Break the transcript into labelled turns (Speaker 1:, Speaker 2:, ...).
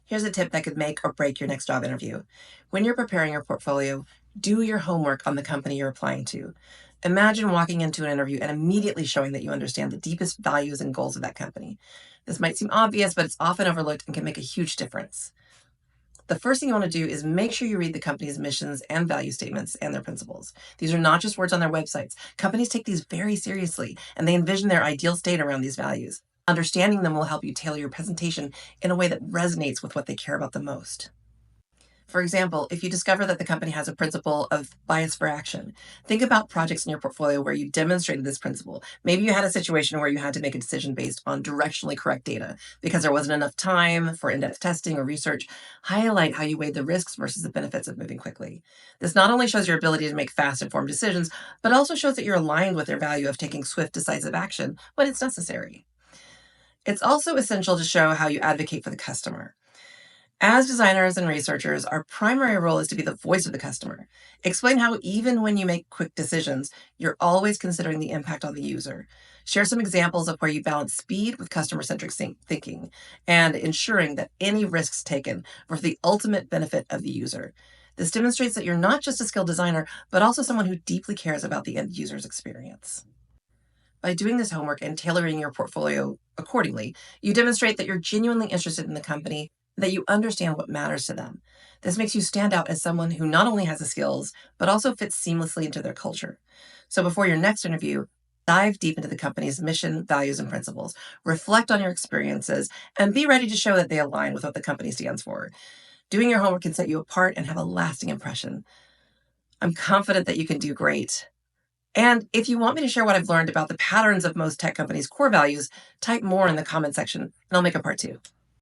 Speaker 1: Here's a tip that could make or break your next job interview. When you're preparing your portfolio, do your homework on the company you're applying to. Imagine walking into an interview and immediately showing that you understand the deepest values and goals of that company. This might seem obvious, but it's often overlooked and can make a huge difference. The first thing you want to do is make sure you read the company's missions and value statements and their principles. These are not just words on their websites. Companies take these very seriously, and they envision their ideal state around these values. Understanding them will help you tailor your presentation in a way that resonates with what they care about the most. For example, if you discover that the company has a principle of bias for action, think about projects in your portfolio where you demonstrated this principle. Maybe you had a situation where you had to make a decision based on directionally correct data because there wasn't enough time for in-depth testing or research. Highlight how you weighed the risks versus the benefits of moving quickly. This not only shows your ability to make fast, informed decisions, but also shows that you're aligned with their value of taking swift, decisive action when it's necessary. It's also essential to show how you advocate for the customer. As designers and researchers, our primary role is to be the voice of the customer. Explain how, even when you make quick decisions, you're always considering the impact on the user. Share some examples of where you balance speed with customer centric thinking and ensuring that any risks taken are for the ultimate benefit of the user. This demonstrates that you're not just a skilled designer, but also someone who deeply cares about the end user's experience. By doing this homework and tailoring your portfolio accordingly, you demonstrate that you're genuinely interested in the company, that you understand what matters to them. This makes you stand out as someone who not only has the skills, but also fits seamlessly into their culture. So before your next interview, dive deep into the company's mission, values, and principles. Reflect on your experiences and be ready to show that they align with what the company stands for. Doing your homework can set you apart and have a lasting impression. I'm confident that you can do great. And if you want me to share what I've learned about the patterns of most tech companies' core values, type more in the comment section and I'll make a part two.